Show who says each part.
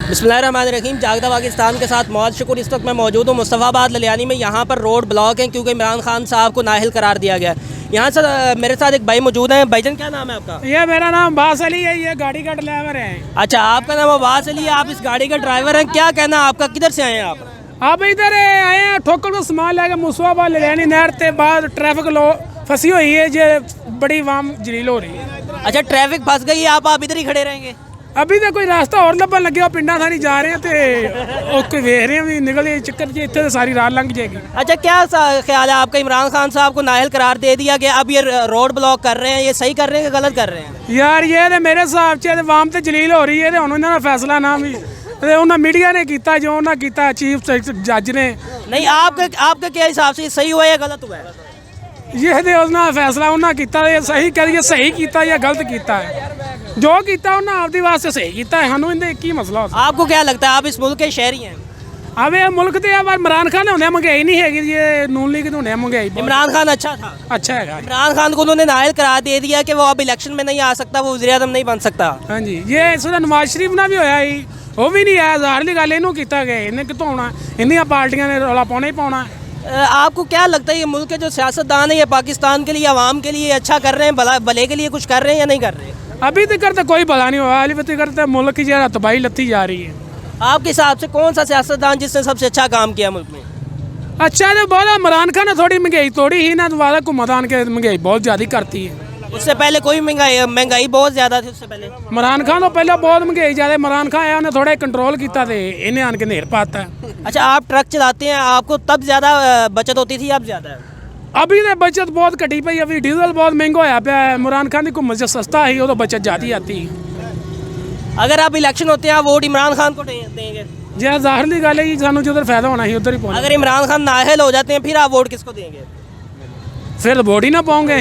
Speaker 1: बिस्मिल्लाहिर्रहमानिर्रहीम। जागदा पाकिस्तान के साथ मौज शुक्र इस वक्त मैं मौजूद हूँ मुस्तफ़ाबाद ललियानी में। यहाँ पर रोड ब्लॉक है क्योंकि इमरान खान साहब को नाअहल करार दिया गया है। यहाँ से मेरे साथ एक भाई मौजूद हैं। भाईजान क्या नाम है आपका?
Speaker 2: ये मेरा नाम अब्बास अली है, ये गाड़ी का ड्राइवर है।
Speaker 1: अच्छा, आपका नाम अब्बास अली है, आप इस गाड़ी का ड्राइवर हैं। क्या कहना है आपका, किधर से आए हैं आप?
Speaker 2: आप इधर आए हैं ठोकर को सामान लेके मुस्तफाबाद ललियानी नहर के बाद ट्रैफिक लो फंसी हुई है, जो बड़ी वाम जलील हो रही है।
Speaker 1: अच्छा, ट्रैफिक फंस गई है, आप इधर ही खड़े रहेंगे?
Speaker 2: अभी तो कोई रास्ता और लभन लगे पिंडा सारी जा रहे हैं तो वेख रहे हैं भी निकल चक्कर जी इतने सारी रात लंघ जाएगी।
Speaker 1: अच्छा, क्या ख्याल है आपका? इमरान खान साहब को नाअहल करार दे दिया गया, अब ये रोड ब्लॉक कर रहे हैं, ये सही कर रहे हैं कि गलत कर रहे हैं?
Speaker 2: यार ये तो मेरे हिसाब से वाम तो जलील हो रही है, तो उन्होंने फैसला ना भी उन्होंने मीडिया ने किया जो उन्होंने किया, चीफ जज ने।
Speaker 1: नहीं, आपके क्या हिसाब से सही हुआ या गलत हुआ है?
Speaker 2: ये तो उन्होंने फैसला उन्होंने किया, सही करिए, सही किया या गलत किया है। जो किया उन्हें आपके वास्ते सही किया है, सानू इनका एक ही मसला।
Speaker 1: आपको क्या लगता है, आप इस मुल्क के शहरी हैं?
Speaker 2: अब ये मुल्क तो इमरान खान होने महंगाई नहीं हैगी, ये नून लीग होने महंगाई।
Speaker 1: इमरान खान अच्छा था,
Speaker 2: अच्छा है।
Speaker 1: इमरान खान को उन्होंने नाअहल करार दे दिया कि वो अब इलेक्शन में नहीं आ सकता, वो वज़ीर-ए-आज़म नहीं बन सकता।
Speaker 2: हाँ जी, ये इस नवाज शरीफ ना भी होया ही, वो भी नहीं आया। ज़ाहरी गल इनू किया गया, इन्हें कितों होना, इंदियां पार्टियां ने रौला पाना ही पाना।
Speaker 1: आपको क्या लगता है ये मुल्क के जो सियासतदान है ये पाकिस्तान के लिए, आवाम के लिए अच्छा कर रहे हैं, भले के लिए कुछ कर रहे हैं या नहीं कर रहे?
Speaker 2: अभी तक करते कोई भला नहीं हुआ, अभी तक करते मुल्क की जरा तबाही लत्ती जा रही है।
Speaker 1: आपके हिसाब से कौन सा सियासतदान जिसने सबसे अच्छा काम किया मुल्क में?
Speaker 2: अच्छा तो बहुत इमरान खान ने थोड़ी महंगाई तोड़ी ही ना, दोबारा घुमादान के महंगाई बहुत ज़्यादा करती है।
Speaker 1: उससे पहले कोई महंगाई बहुत ज़्यादा थी उससे पहले?
Speaker 2: इमरान खान तो पहले बहुत महंगाई ज़्यादा, इमरान खान आया उन्हें थोड़ा कंट्रोल किया, इन्हें आन के नेर पाता है।
Speaker 1: अच्छा, आप ट्रक चलाते हैं, आपको तब ज़्यादा बचत होती थी, अब ज़्यादा है?
Speaker 2: अभी तो बचत बहुत घटी पई, अभी डीजल बहुत महंगा होया पे। इमरान खान की घुम्मत सस्ता ही, वो तो बचत ज़्यादा आती है।
Speaker 1: अगर आप इलेक्शन होते हैं, आप वोट इमरान खान को देंगे?
Speaker 2: जो ज़ाहिर गल है, सानू जिधर फायदा होना ही उधर ही पहुंचना।
Speaker 1: अगर इमरान खान नाअहल हो जाते हैं फिर आप वोट किसको देंगे?
Speaker 2: फिर तो वोट ही ना पाओगे।